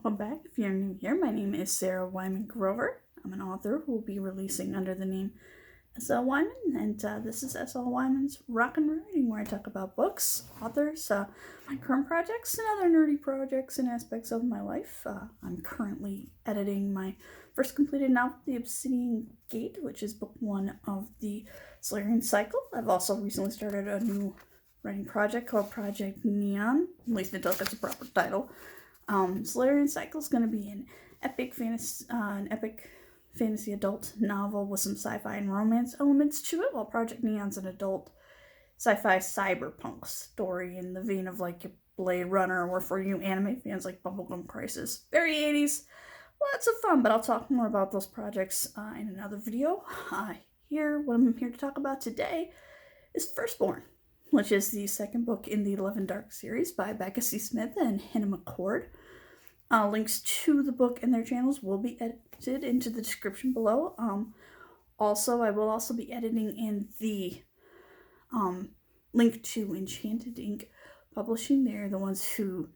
welcome back. If you're new here, my name is Sarah Wyman Grover. I'm an author who will be releasing under the name S.L. Wyman, and this is S.L. Wyman's Rockin' Writing, where I talk about books, authors, my current projects, and other nerdy projects and aspects of my life. I'm currently editing my first completed novel, The Obsidian Gate, which is book 1 of the Solarian Cycle. I've also recently started a new writing project called Project Neon, at least until it's a proper title. Solarian Cycle is going to be an epic fantasy adult novel with some sci-fi and romance elements to it, while Project Neon's an adult sci-fi cyberpunk story in the vein of like Blade Runner, or for you anime fans like Bubblegum Crisis. Very 80s, lots of fun, but I'll talk more about those projects in another video. What I'm here to talk about today is Firstborn, which is the second book in the Love and Dark series by Becca C. Smith and Hina Mccord. Links to the book and their channels will be edited into the description below. I will also be editing in the link to Enchanted Ink Publishing. They're the ones who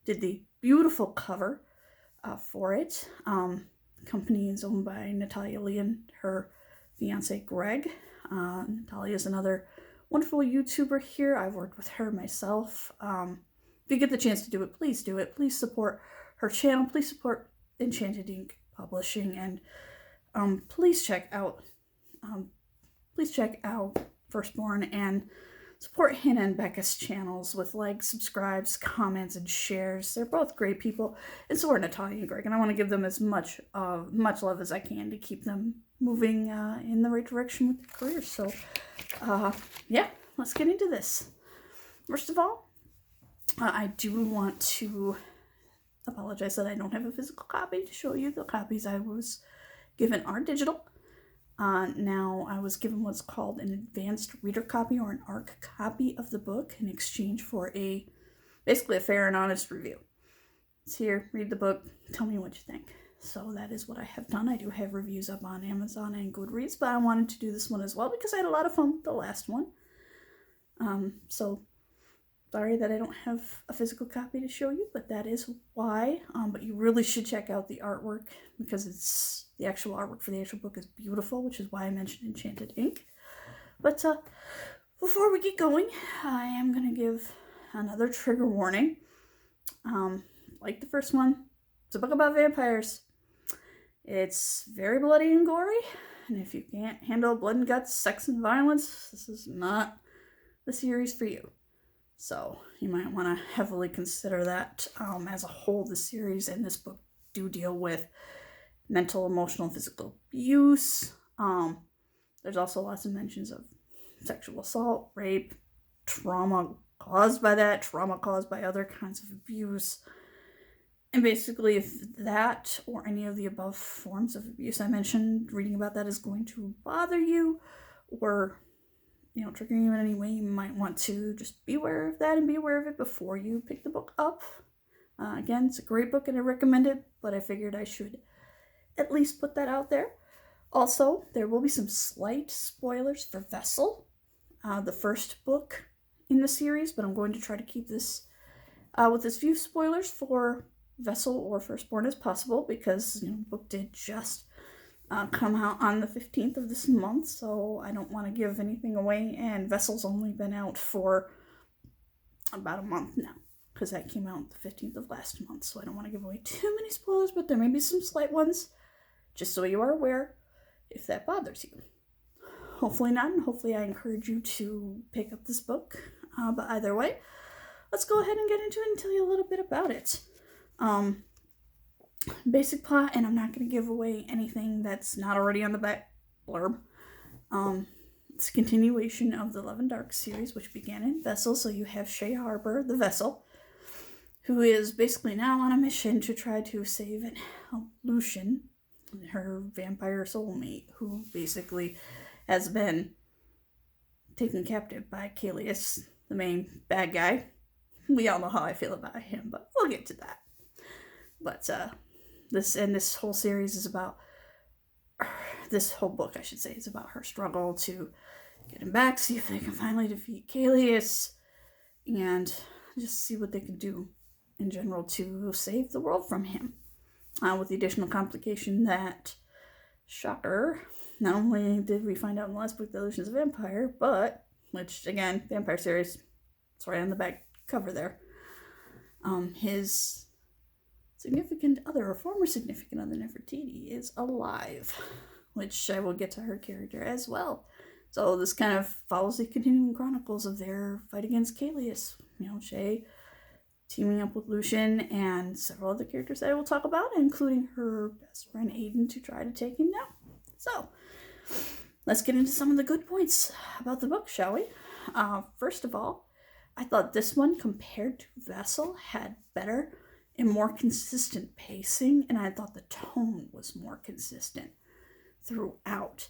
did the beautiful cover for it. The company is owned by Natalia Leigh and her fiance Greg. Natalia is another wonderful YouTuber here. I've worked with her myself. If you get the chance to do it, please do it. Please support her channel. Please support Enchanted Ink Publishing, and please check out Firstborn and support Hina and Becca's channels with likes, subscribes, comments, and shares. They're both great people, and so are Natalia and Greg, and I want to give them as much love as I can to keep them moving in the right direction with their careers. So yeah, let's get into this. First of all, I do want to apologize that I don't have a physical copy to show you. The copies I was given are digital. Now I was given what's called an advanced reader copy, or an ARC copy of the book, in exchange for basically a fair and honest review. It's here, read the book, tell me what you think. So that is what I have done. I do have reviews up on Amazon and Goodreads, but I wanted to do this one as well because I had a lot of fun with the last one. So sorry that I don't have a physical copy to show you, but that is why. But you really should check out the artwork, because the actual artwork for the actual book is beautiful, which is why I mentioned Enchanted Ink. But before we get going, I am going to give another trigger warning. Like the first one, it's a book about vampires. It's very bloody and gory, and if you can't handle blood and guts, sex and violence, this is not the series for you. So you might want to heavily consider that. As a whole, the series and this book do deal with mental, emotional, and physical abuse. There's also lots of mentions of sexual assault, rape, trauma caused by that, trauma caused by other kinds of abuse. And basically, if that or any of the above forms of abuse I mentioned, reading about that is going to bother you, or trigger you in any way, you might want to just be aware of that and be aware of it before you pick the book up. Again, it's a great book and I recommend it, but I figured I should at least put that out there. Also, there will be some slight spoilers for Vessel, the first book in the series, but I'm going to try to keep this with as few spoilers for Vessel or Firstborn as possible, because the book did just come out on the 15th of this month, so I don't want to give anything away, and Vessel's only been out for about a month now, because that came out the 15th of last month, so I don't want to give away too many spoilers, but there may be some slight ones, just so you are aware, if that bothers you. Hopefully not, and hopefully I encourage you to pick up this book, but either way, let's go ahead and get into it and tell you a little bit about it. Basic plot, and I'm not going to give away anything that's not already on the back blurb. It's a continuation of the Love and Dark series, which began in Vessel. So you have Shay Harper, the Vessel, who is basically now on a mission to try to save Lucian, her vampire soulmate, who basically has been taken captive by Callius, the main bad guy. We all know how I feel about him, but we'll get to that. But this whole series is about, this whole book, I should say, is about her struggle to get him back, see if they can finally defeat Callius, and just see what they can do in general to save the world from him. With the additional complication that, shocker, not only did we find out in the last book, The Illusions of Empire, but, which again, Vampire series, it's right on the back cover there, his significant other, or former significant other, Nefertiti, is alive, which I will get to her character as well. So this kind of follows the continuing chronicles of their fight against Caelius. Shay teaming up with Lucian and several other characters that I will talk about, including her best friend Aiden, to try to take him down. So, let's get into some of the good points about the book, shall we? First of all, I thought this one, compared to Vessel, had better and more consistent pacing, and I thought the tone was more consistent throughout.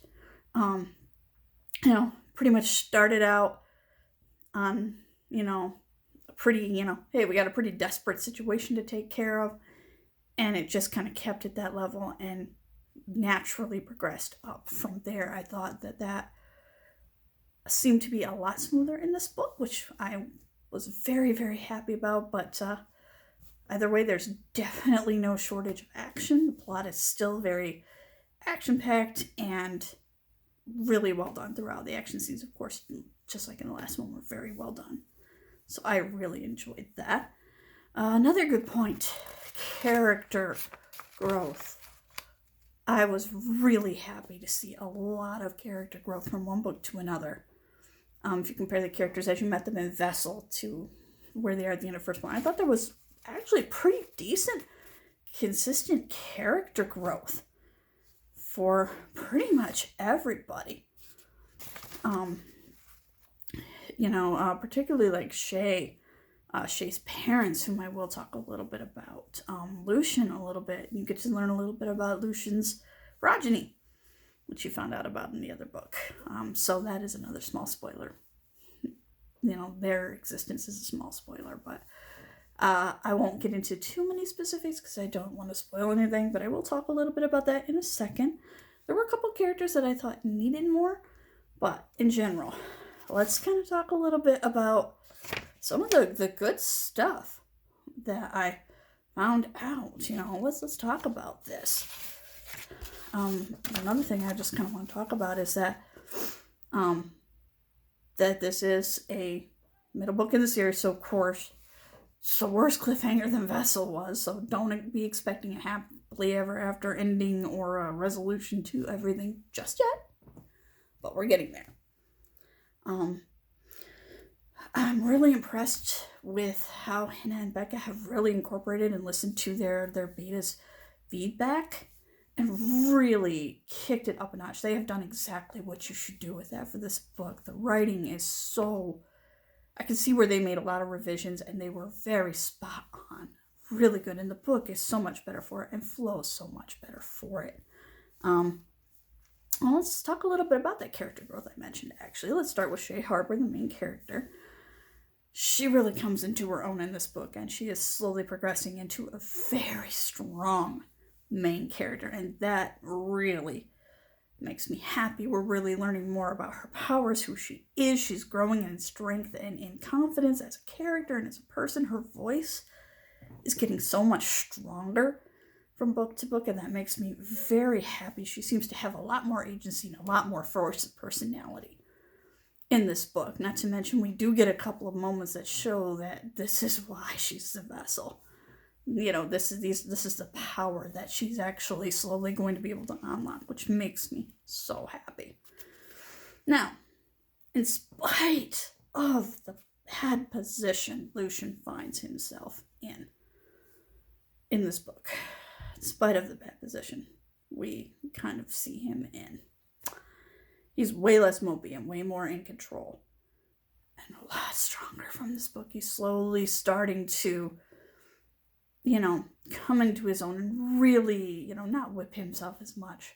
Pretty much started out on, pretty, hey, we got a pretty desperate situation to take care of, and it just kind of kept at that level and naturally progressed up from there. I thought that seemed to be a lot smoother in this book, which I was very, very happy about, but either way, there's definitely no shortage of action. The plot is still very action-packed and really well done throughout. The action scenes, of course, just like in the last one, were very well done. So I really enjoyed that. Another good point, character growth. I was really happy to see a lot of character growth from one book to another. If you compare the characters as you met them in Vessel to where they are at the end of first one, I thought there was actually pretty decent, consistent character growth for pretty much everybody. Particularly like Shay, Shay's parents, whom I will talk a little bit about. Lucian a little bit. You get to learn a little bit about Lucian's progeny, which you found out about in the other book. So that is another small spoiler. Their existence is a small spoiler, but I won't get into too many specifics because I don't want to spoil anything, but I will talk a little bit about that in a second. There were a couple characters that I thought needed more, but in general, let's kind of talk a little bit about some of the good stuff that I found out. Let's talk about this. Another thing I just kind of want to talk about is that this is a middle book in the series, so of course, it's a worse cliffhanger than Vessel was, so don't be expecting a happily ever after ending or a resolution to everything just yet, but we're getting there. I'm really impressed with how Hina and Becca have really incorporated and listened to their beta's feedback and really kicked it up a notch. They have done exactly what you should do with that for this book. The writing is so... I can see where they made a lot of revisions and they were very spot on. Really good. And the book is so much better for it and flows so much better for it. Well, let's talk a little bit about that character growth I mentioned, actually. Let's start with Shay Harper, the main character. She really comes into her own in this book, and she is slowly progressing into a very strong main character, and that really makes me happy. We're really learning more about her powers, who she is. She's growing in strength and in confidence as a character and as a person. Her voice is getting so much stronger from book to book, and that makes me very happy. She seems to have a lot more agency and a lot more force and personality in this book. Not to mention, we do get a couple of moments that show that this is why she's the Vessel. This is the power that she's actually slowly going to be able to unlock, which makes me so happy. Now, in spite of the bad position Lucian finds himself in this book, in spite of the bad position we kind of see him in, he's way less mopey and way more in control and a lot stronger from this book. He's slowly starting to come into his own and really, not whip himself as much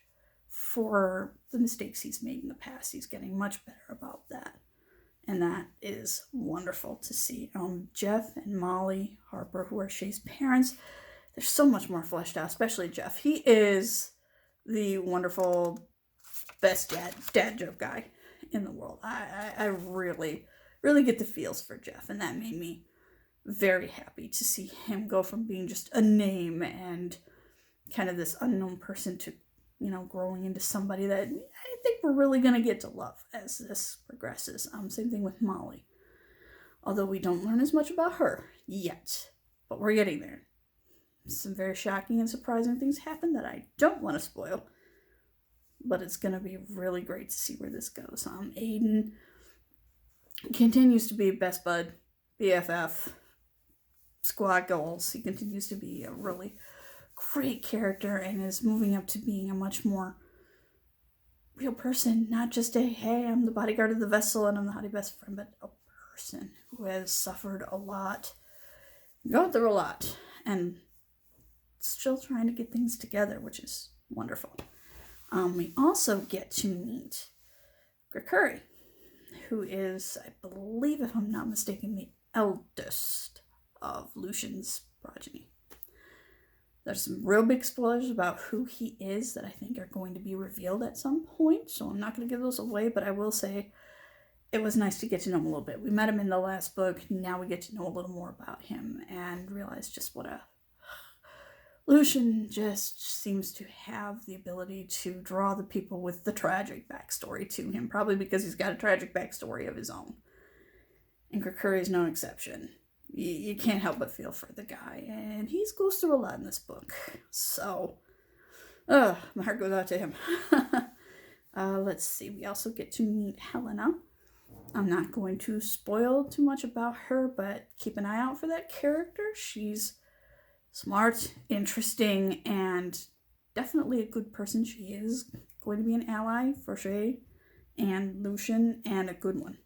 for the mistakes he's made in the past. He's getting much better about that. And that is wonderful to see. Jeff and Molly Harper, who are Shay's parents, they're so much more fleshed out, especially Jeff. He is the wonderful, best dad joke guy in the world. I really, really get the feels for Jeff, and that made me very happy to see him go from being just a name and kind of this unknown person to, growing into somebody that I think we're really going to get to love as this progresses. Same thing with Molly. Although we don't learn as much about her yet, but we're getting there. Some very shocking and surprising things happen that I don't want to spoil, but it's going to be really great to see where this goes. Aiden continues to be best bud, BFF, squad goals. He continues to be a really great character and is moving up to being a much more real person, not just a, hey, I'm the bodyguard of the vessel and I'm the hottie best friend, but a person who has suffered a lot, gone through a lot, and still trying to get things together, which is wonderful. We also get to meet Gregory, who is, I believe, if I'm not mistaken, the eldest of Lucian's progeny. There's some real big spoilers about who he is that I think are going to be revealed at some point, so I'm not going to give those away, but I will say it was nice to get to know him a little bit. We met him in the last book, now we get to know a little more about him and realize just what a... Lucian just seems to have the ability to draw the people with the tragic backstory to him, probably because he's got a tragic backstory of his own. And Gregory is no exception. You can't help but feel for the guy, and he goes through a lot in this book. So, my heart goes out to him. Let's see, we also get to meet Helena. I'm not going to spoil too much about her, but keep an eye out for that character. She's smart, interesting, and definitely a good person. She is going to be an ally for Shay and Lucian, and a good one.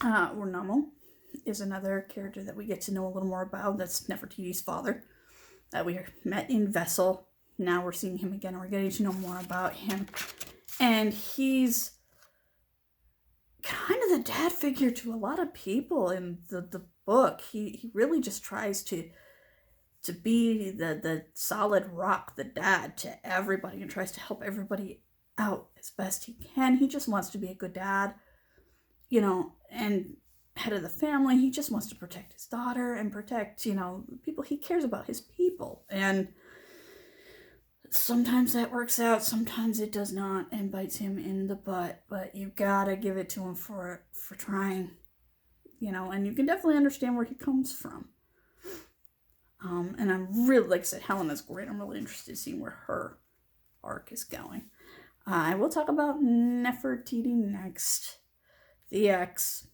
Ornamo is another character that we get to know a little more about. That's Nefertiti's father that we met in Vessel. Now we're seeing him again, and we're getting to know more about him. And he's kind of the dad figure to a lot of people in the book. He really just tries to be the solid rock, the dad to everybody, and tries to help everybody out as best he can. He just wants to be a good dad, and head of the family. He just wants to protect his daughter and protect, people. He cares about his people. And sometimes that works out, sometimes it does not, and bites him in the butt. But you gotta give it to him for trying, and you can definitely understand where he comes from. And I'm really, like I said, Helena's great. I'm really interested in seeing where her arc is going. I will talk about Nefertiti next. The ex.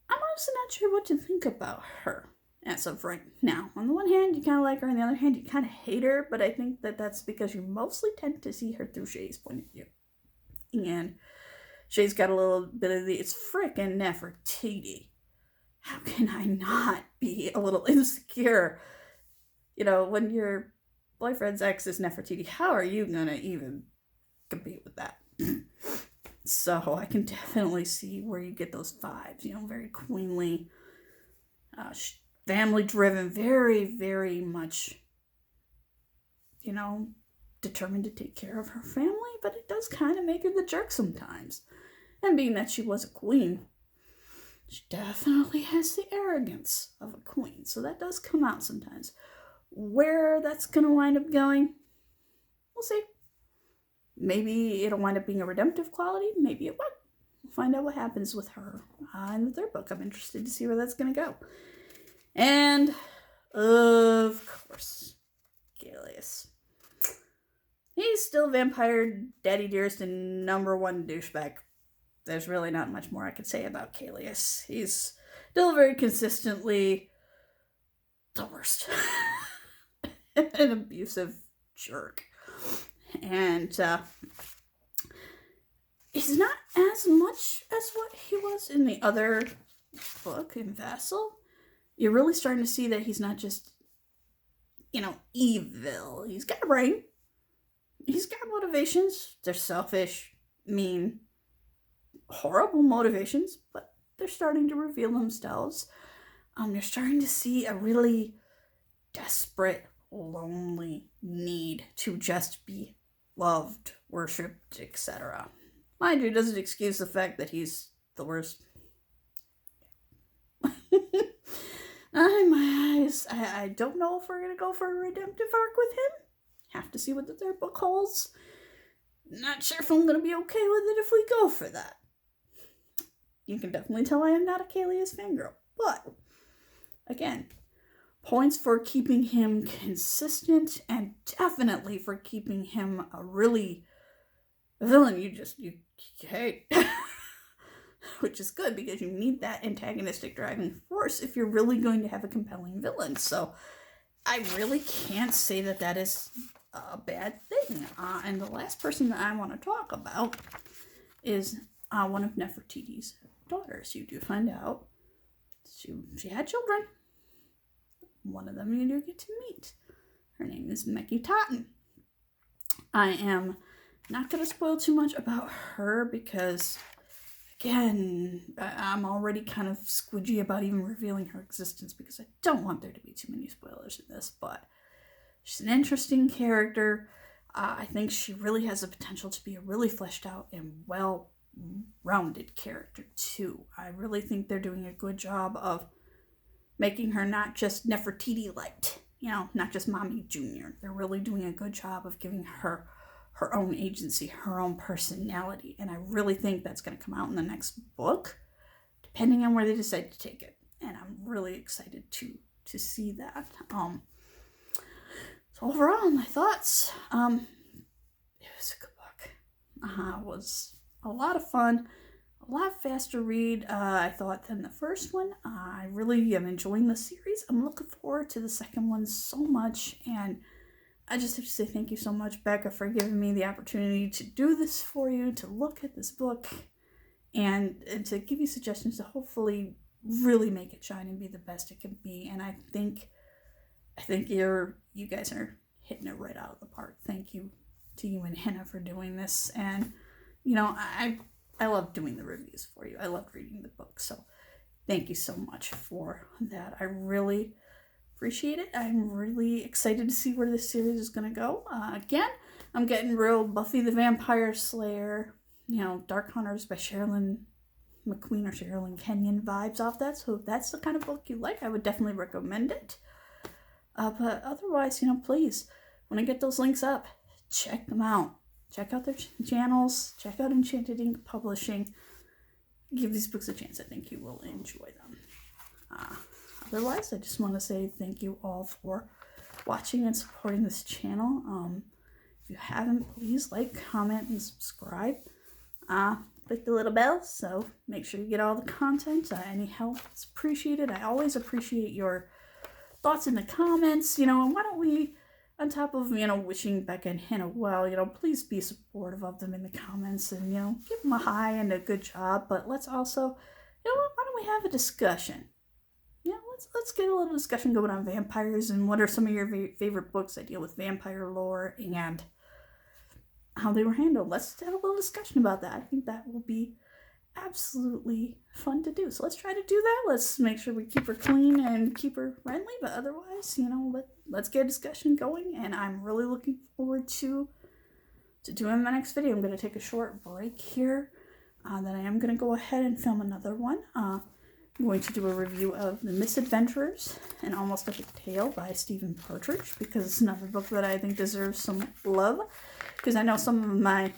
I'm honestly not sure what to think about her as of right now. On the one hand, you kind of like her. On the other hand, you kind of hate her. But I think that's because you mostly tend to see her through Shay's point of view. And Shay's got a little bit of it's frickin' Nefertiti. How can I not be a little insecure? When your boyfriend's ex is Nefertiti, how are you gonna even compete with that? So I can definitely see where you get those vibes, very queenly, family-driven, very, very much, determined to take care of her family, but it does kind of make her the jerk sometimes. And being that she was a queen, she definitely has the arrogance of a queen, so that does come out sometimes. Where that's going to wind up going, we'll see. Maybe it'll wind up being a redemptive quality. Maybe it won't. We'll find out what happens with her in the third book. I'm interested to see where that's going to go. And, of course, Galeus. He's still vampire daddy dearest and number one douchebag. There's really not much more I could say about Galeus. He's still very consistently the worst. An abusive jerk. And he's not as much as what he was in the other book in Vassal. You're really starting to see that he's not just, evil. He's got a brain. He's got motivations. They're selfish, mean, horrible motivations, but they're starting to reveal themselves. You're starting to see a really desperate, lonely need to just be loved, worshipped, etc. Mind you, doesn't excuse the fact that he's the worst. I don't know if we're going to go for a redemptive arc with him. Have to see what the third book holds. Not sure if I'm going to be okay with it if we go for that. You can definitely tell I am not a Kalias fangirl. But, again, points for keeping him consistent and definitely for keeping him a villain you hate. Which is good because you need that antagonistic driving force if you're really going to have a compelling villain. So I really can't say that is a bad thing. And the last person that I want to talk about is one of Nefertiti's daughters. You do find out she had children. One of them you do get to meet. Her name is Mecki Totten. I am not going to spoil too much about her because, again, I'm already kind of squidgy about even revealing her existence because I don't want there to be too many spoilers in this, but she's an interesting character. I think she really has the potential to be a really fleshed out and well-rounded character, too. I really think they're doing a good job of making her not just Nefertiti light, not just Mommy Junior. They're really doing a good job of giving her her own agency, her own personality, and I really think that's going to come out in the next book, depending on where they decide to take it. And I'm really excited to see that. So overall, my thoughts, it was a good book. It was a lot of fun, a lot faster read, I thought, than the first one. I really am enjoying the series. I'm looking forward to the second one so much, and I just have to say thank you so much, Becca, for giving me the opportunity to do this for you, to look at this book, and to give you suggestions to hopefully really make it shine and be the best it can be. And I think you guys are hitting it right out of the park. Thank you to you and Hina for doing this. And, I love doing the reviews for you. I loved reading the book. So thank you so much for that. I really appreciate it. I'm really excited to see where this series is going to go. Again, I'm getting real Buffy the Vampire Slayer, Dark Hunters by Sherilyn McQueen or Sherilyn Kenyon vibes off that. So if that's the kind of book you like, I would definitely recommend it. But otherwise, please, when I get those links up, check them out. Check out their channels. Check out Enchanted Ink Publishing. Give these books a chance. I think you will enjoy them. Otherwise, I just want to say thank you all for watching and supporting this channel. If you haven't, please like, comment, and subscribe. Click the little bell so make sure you get all the content. Any help is appreciated. I always appreciate your thoughts in the comments. And why don't we, on top of, wishing Becca and Hina well, please be supportive of them in the comments and, give them a hi and a good job. But let's also, why don't we have a discussion? Let's get a little discussion going on vampires and what are some of your favorite books that deal with vampire lore and how they were handled. Let's have a little discussion about that. I think that will be absolutely fun to do. So let's try to do that. Let's make sure we keep her clean and keep her friendly, but otherwise, let's get a discussion going, and I'm really looking forward to doing my next video. I'm going to take a short break here, then I am going to go ahead and film another one. I'm going to do a review of The Misadventurers, An Almost Epic Tale by Stephen Partridge, because it's another book that I think deserves some love, because I know some of my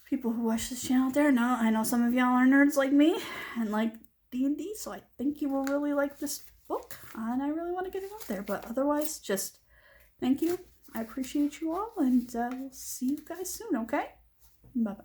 people who watch this channel out there I know some of y'all are nerds like me and like D&D, so I think you will really like this book, and I really want to get it out there. But otherwise, just thank you. I appreciate you all, and we'll see you guys soon, okay? Bye-bye.